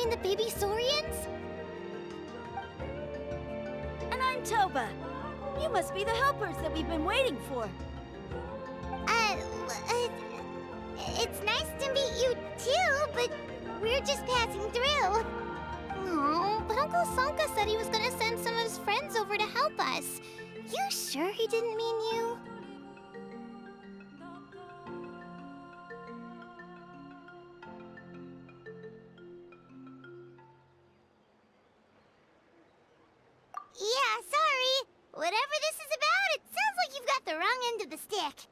find the baby Saurians? And I'm Toba. You must be the helpers that we've been waiting for. It's nice to meet you too, but we're just passing through. Oh, but Uncle Sanka said he was gonna send some of his friends over to help us. You sure he didn't mean you? Yeah, sorry. Whatever this is about, it sounds like you've got the wrong end of the stick.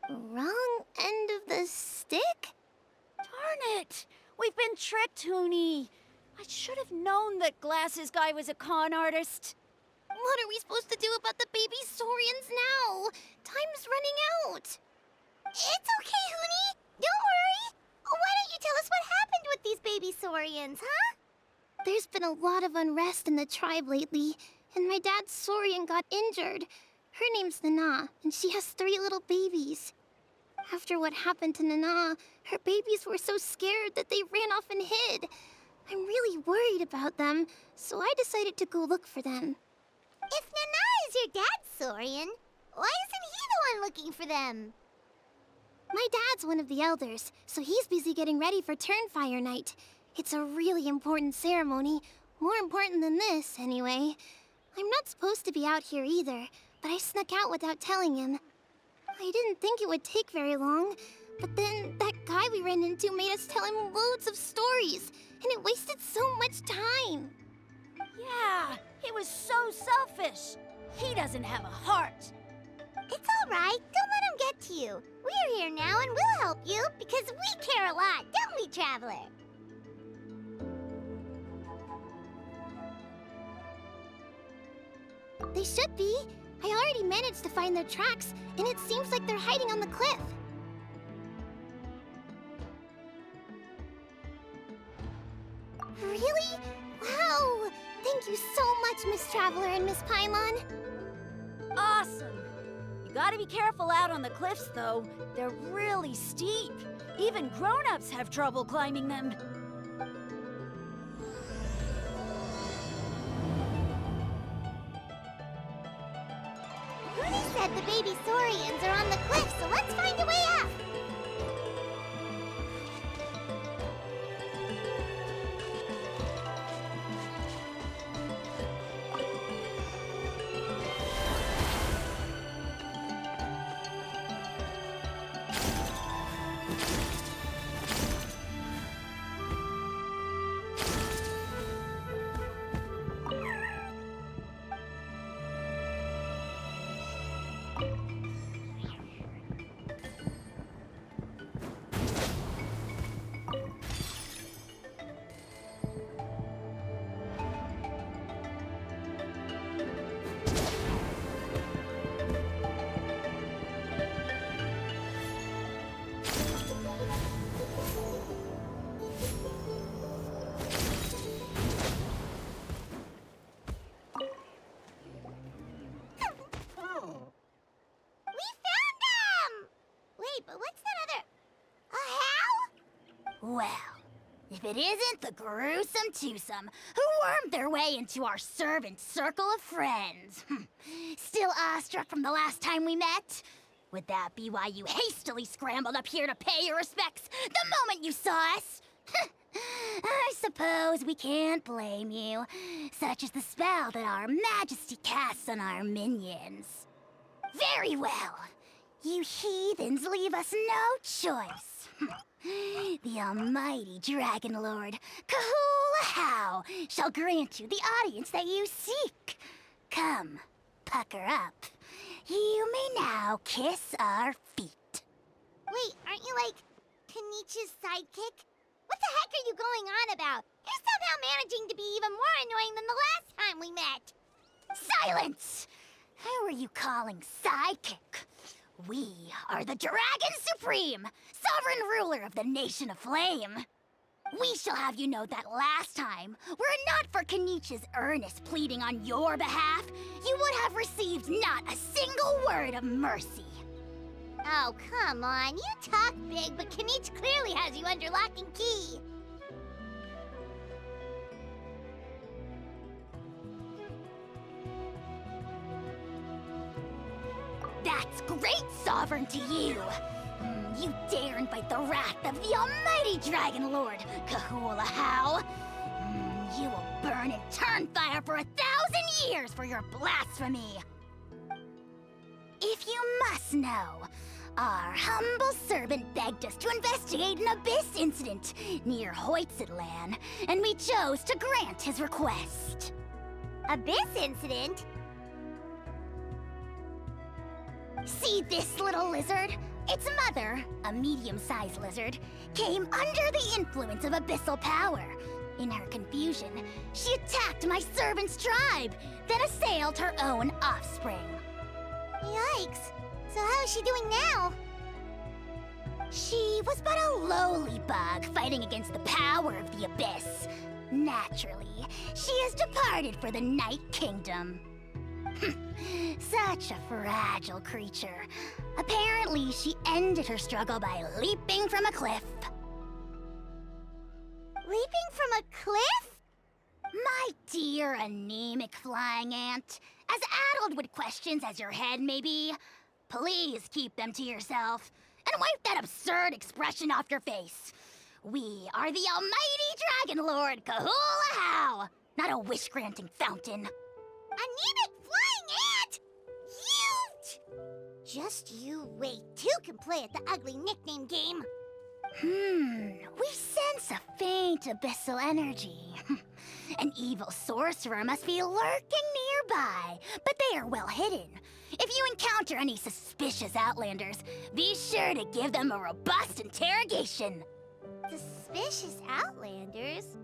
Wrong end of the stick? Darn it! We've been tricked, Huni. I should have known that Glasses Guy was a con artist. What are we supposed to do about the baby Saurians now? Time's running out. It's okay, Huni. Don't worry. Why don't you tell us what happened with these baby Saurians, huh? There's been a lot of unrest in the tribe lately, and my dad's Saurian got injured. Her name's Nana, and she has 3 little babies. After what happened to Nana, her babies were so scared that they ran off and hid. I'm really worried about them, so I decided to go look for them. If Nana is your dad's Saurian, why isn't he the one looking for them? My dad's one of the elders, so he's busy getting ready for Turnfire Night. It's a really important ceremony, more important than this, anyway. I'm not supposed to be out here either, but I snuck out without telling him. I didn't think it would take very long, but then that guy we ran into made us tell him loads of stories, and it wasted so much time. Yeah, he was so selfish. He doesn't have a heart. It's all right. Don't let him get to you. We're here now and we'll help you because we care a lot, don't we, Traveler? They should be. I already managed to find their tracks, and it seems like they're hiding on the cliff. Really? Wow! Thank you so much, Miss Traveler and Miss Paimon. Awesome. You gotta be careful out on the cliffs, though. They're really steep. Even grown-ups have trouble climbing them. Huni said the baby Saurians are on the cliff, so let's find a way up. But what's that other... A how? Well, if it isn't the gruesome twosome who wormed their way into our servant circle of friends. Still awestruck from the last time we met? Would that be why you hastily scrambled up here to pay your respects the moment you saw us? I suppose we can't blame you. Such is the spell that our majesty casts on our minions. Very well. You heathens leave us no choice. The almighty Dragon Lord, Kahula shall grant you the audience that you seek. Come, pucker up. You may now kiss our feet. Wait, aren't you like Kenichi's sidekick? What the heck are you going on about? You're somehow managing to be even more annoying than the last time we met. Silence! Who are you calling sidekick? We are the Dragon Supreme, sovereign ruler of the Nation of Flame. We shall have you know that last time, were it not for Kenichi's earnest pleading on your behalf, you would have received not a single word of mercy. Oh, come on. You talk big, but Kenichi clearly has you under lock and key. What's great, Sovereign, to you? You dare invite the wrath of the almighty Dragon Lord, Ajaw. You will burn in turn fire for 1,000 years for your blasphemy. If you must know, our humble servant begged us to investigate an abyss incident near Huitztlan, and we chose to grant his request. Abyss incident? See this little lizard? Its mother, a medium-sized lizard, came under the influence of abyssal power. In her confusion, she attacked my servant's tribe, then assailed her own offspring. Yikes. So how is she doing now? She was but a lowly bug fighting against the power of the abyss. Naturally, she has departed for the Night Kingdom. Such a fragile creature. Apparently, she ended her struggle by leaping from a cliff. Leaping from a cliff? My dear anemic flying ant, as addled with questions as your head may be, please keep them to yourself and wipe that absurd expression off your face. We are the almighty Dragon Lord Ajaw, not a wish-granting fountain. Anemic flying ant! Huge! Just you wait. Two can play at the ugly nickname game. We sense a faint abyssal energy. An evil sorcerer must be lurking nearby, but they are well hidden. If you encounter any suspicious outlanders, be sure to give them a robust interrogation. Suspicious outlanders?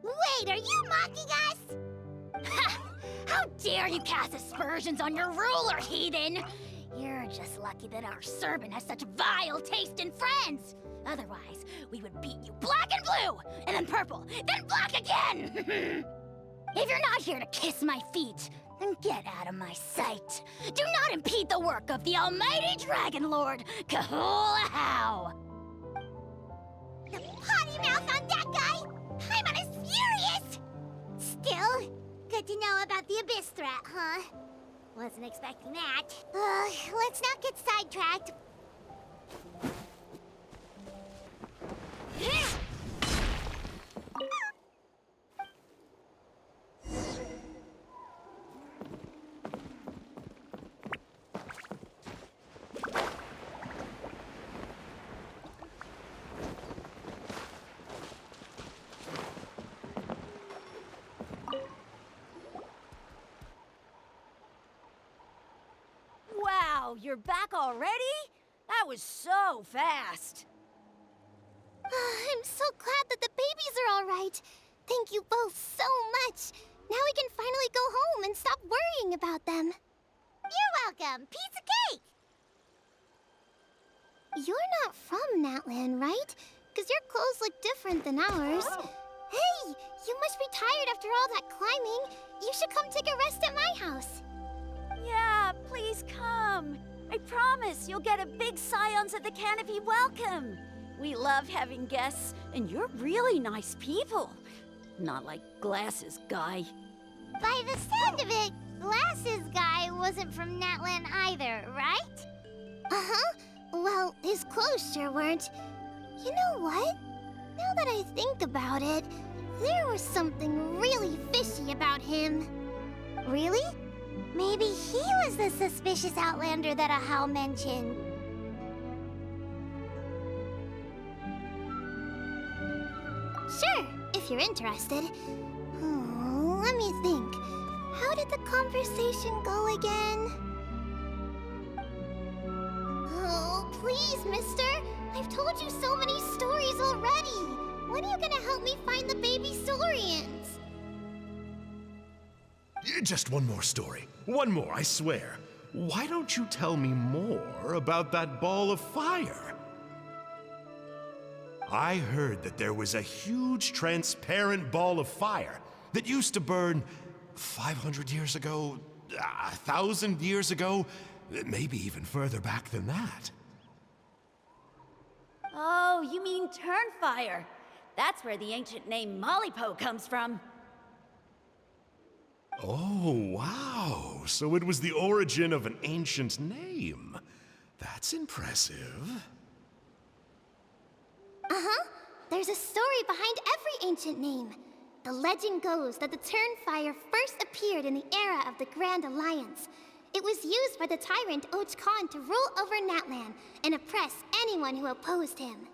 Wait, are you mocking us? Ha! How dare you cast aspersions on your ruler, heathen! You're just lucky that our servant has such vile taste in friends. Otherwise, we would beat you black and blue, and then purple, then black again! If you're not here to kiss my feet, then get out of my sight. Do not impede the work of the almighty Dragon Lord, Ajaw. The potty mouth on that guy! I'm on his furious! Still, good to know about the abyss threat, huh? Wasn't expecting that. Let's not get sidetracked. Wow, you're back already? That was so fast. I'm so glad that the babies are all right. Thank you both so much. Now we can finally go home and stop worrying about them. You're welcome. Piece of cake! You're not from Natlan, right? Because your clothes look different than ours. Hey, you must be tired after all that climbing. You should come take a rest at my house. Yeah, please come. I promise you'll get a big Scions of the Canopy welcome. We love having guests, and you're really nice people. Not like Glasses Guy. By the sound of it, Glasses Guy wasn't from Natlan either, right? Uh-huh. Well, his clothes sure weren't. You know what? Now that I think about it, there was something really fishy about him. Really? Maybe he was the suspicious outlander that Ajaw mentioned. Sure, if you're interested. Oh, let me think. How did the conversation go again? Oh, please, mister. I've told you so many stories already. When are you gonna help me find the baby Saurians? Just one more story. One more, I swear. Why don't you tell me more about that ball of fire? I heard that there was a huge transparent ball of fire that used to burn 500 years ago, 1,000 years ago, maybe even further back than that. Oh, you mean Turnfire. That's where the ancient name Mollypo comes from. Oh, wow. So it was the origin of an ancient name. That's impressive. Uh-huh. There's a story behind every ancient name. The legend goes that the Turnfire first appeared in the era of the Grand Alliance. It was used by the tyrant Khan to rule over Natlan and oppress anyone who opposed him.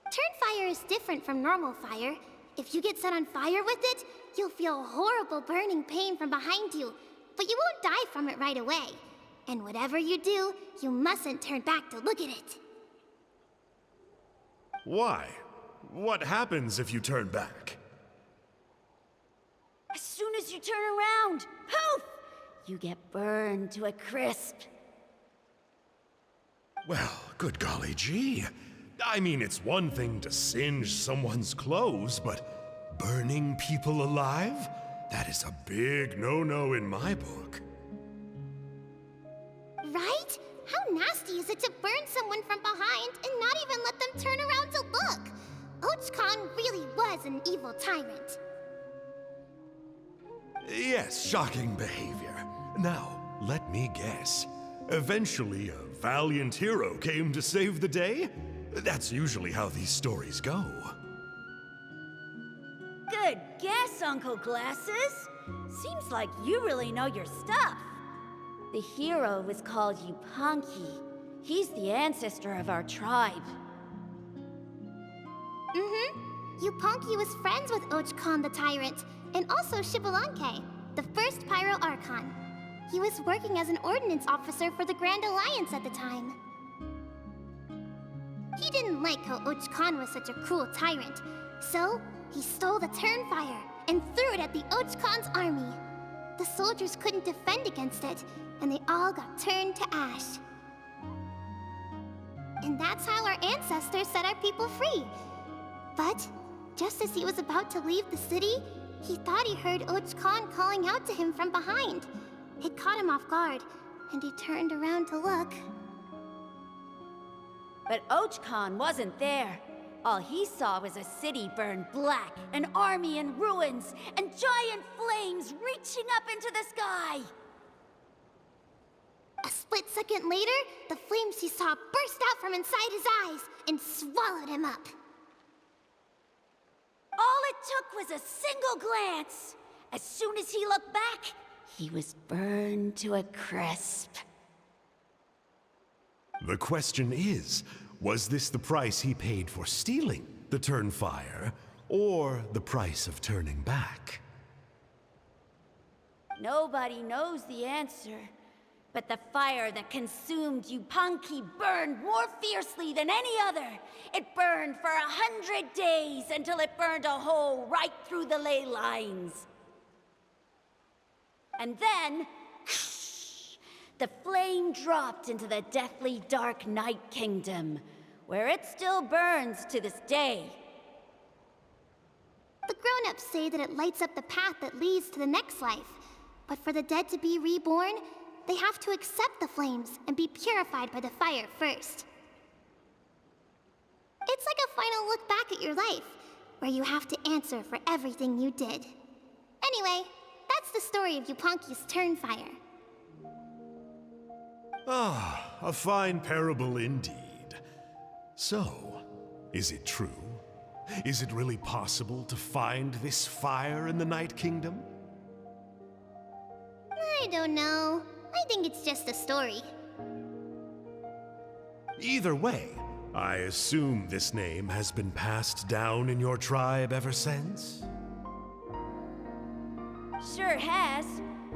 Turnfire is different from normal fire. If you get set on fire with it, you'll feel horrible burning pain from behind you, but you won't die from it right away. And whatever you do, you mustn't turn back to look at it. Why? What happens if you turn back? As soon as you turn around, poof! You get burned to a crisp. Well, good golly gee. I mean, it's one thing to singe someone's clothes, but burning people alive? That is a big no-no in my book. Right? How nasty is it to burn someone from behind and not even let them turn around to look? Khan really was an evil tyrant. Yes, shocking behavior. Now, let me guess. Eventually, a valiant hero came to save the day? That's usually how these stories go. Good guess, Uncle Glasses. Seems like you really know your stuff. The hero was called Yupanqui. He's the ancestor of our tribe. Yupanqui was friends with Khan the Tyrant, and also Shibalanke, the first Pyro Archon. He was working as an ordnance officer for the Grand Alliance at the time. He didn't like how Khan was such a cruel tyrant, so he stole the Turnfire and threw it at the Khan's army. The soldiers couldn't defend against it, and they all got turned to ash. And that's how our ancestors set our people free. But just as he was about to leave the city, he thought he heard Khan calling out to him from behind. It caught him off guard, and he turned around to look. But Khan wasn't there. All he saw was a city burned black, an army in ruins, and giant flames reaching up into the sky. A split second later, the flames he saw burst out from inside his eyes and swallowed him up. All it took was a single glance. As soon as he looked back, he was burned to a crisp. The question is, was this the price he paid for stealing the Turnfire, or the price of turning back? Nobody knows the answer. But the fire that consumed Yupanqui burned more fiercely than any other. It burned for 100 days until it burned a hole right through the ley lines. And then, the flame dropped into the deathly dark Night Kingdom, where it still burns to this day. The grown-ups say that it lights up the path that leads to the next life. But for the dead to be reborn, they have to accept the flames and be purified by the fire first. It's like a final look back at your life, where you have to answer for everything you did. Anyway, that's the story of Yupanqui's Turnfire. Ah, a fine parable indeed. So, is it true? Is it really possible to find this fire in the Night Kingdom? I don't know. I think it's just a story. Either way, I assume this name has been passed down in your tribe ever since? Sure has.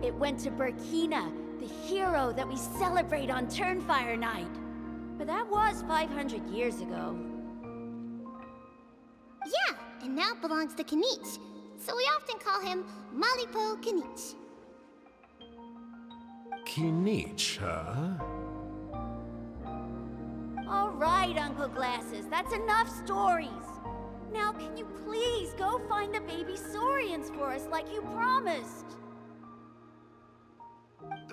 It went to Burkina, the hero that we celebrate on Turnfire Night. But that was 500 years ago. Yeah, and now belongs to Kanich. So we often call him Malipo Kanich. Kinich, huh? All right, Uncle Glasses, that's enough stories. Now, can you please go find the baby Saurians for us like you promised?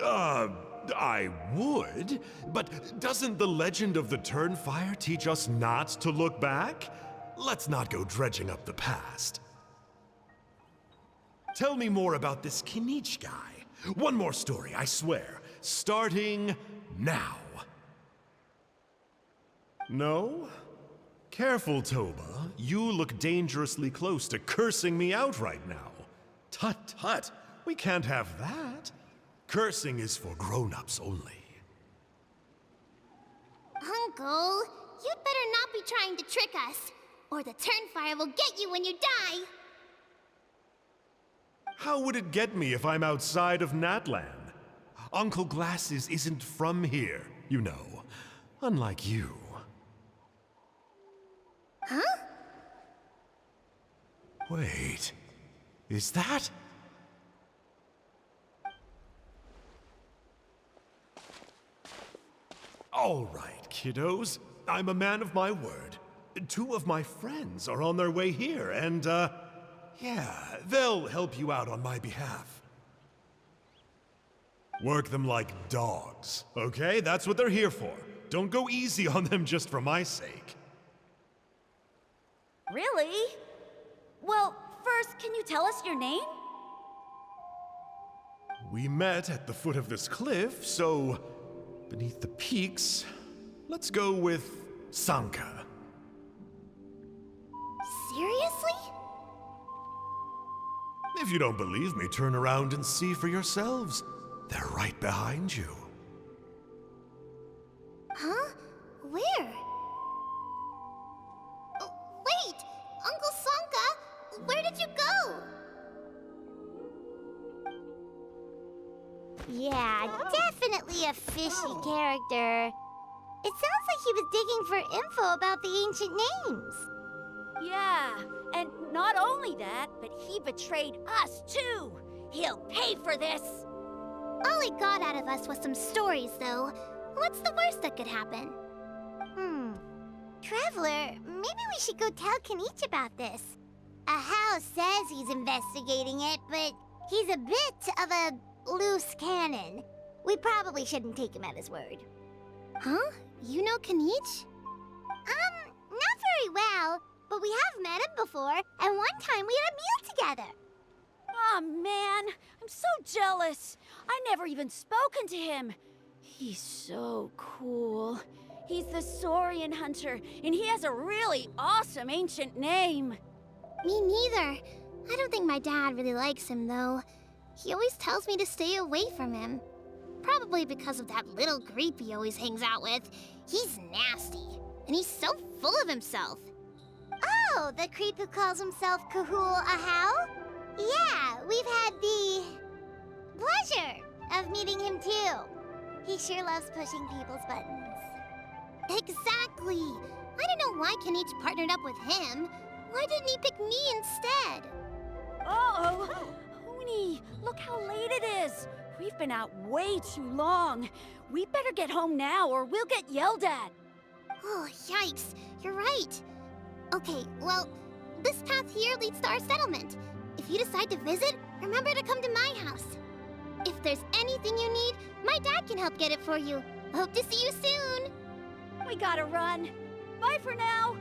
I would, but doesn't the legend of the Turnfire teach us not to look back? Let's not go dredging up the past. tell me more about this Kinich guy. One more story, I swear. Starting now. No? Careful, Toba. You look dangerously close to cursing me out right now. Tut tut, we can't have that. Cursing is for grown-ups only. Uncle, you'd better not be trying to trick us, or the Turnfire will get you when you die. How would it get me if I'm outside of Natlan? Uncle Glasses isn't from here, you know. Unlike you. Huh? Wait, is that? All right, kiddos. I'm a man of my word. 2 of my friends are on their way here, and, yeah, they'll help you out on my behalf. Work them like dogs, okay? That's what they're here for. Don't go easy on them just for my sake. Really? Well, first, can you tell us your name? We met at the foot of this cliff, so beneath the peaks, let's go with Sanka. Seriously? If you don't believe me, turn around and see for yourselves. They're right behind you. Huh? Where? Oh, wait! Uncle Sanka, where did you go? Yeah, definitely a fishy character. It sounds like he was digging for info about the ancient names. Yeah, and not only that, but he betrayed us too. He'll pay for this. All he got out of us was some stories, though. What's the worst that could happen? Traveler, maybe we should go tell Kinich about this. Ajaw says he's investigating it, but he's a bit of a loose cannon. We probably shouldn't take him at his word. Huh? You know Kinich? Not very well, but we have met him before, and one time we had a meal together. Aw, man, I'm so jealous. I never even spoken to him. He's so cool. He's the Saurian hunter, and he has a really awesome ancient name. Me neither. I don't think my dad really likes him, though. He always tells me to stay away from him. Probably because of that little creep he always hangs out with. He's nasty, and he's so full of himself. Oh, the creep who calls himself Kahul Ajaw? Yeah, we've had the pleasure of meeting him too. He sure loves pushing people's buttons. Exactly. I don't know why Kinich partnered up with him. Why didn't he pick me instead? Uh-oh! Huni, look how late it is. We've been out way too long. We better get home now or we'll get yelled at. Oh, yikes. You're right. Okay, well, this path here leads to our settlement. If you decide to visit, remember to come to my house. If there's anything you need, my dad can help get it for you. Hope to see you soon. We gotta run. Bye for now.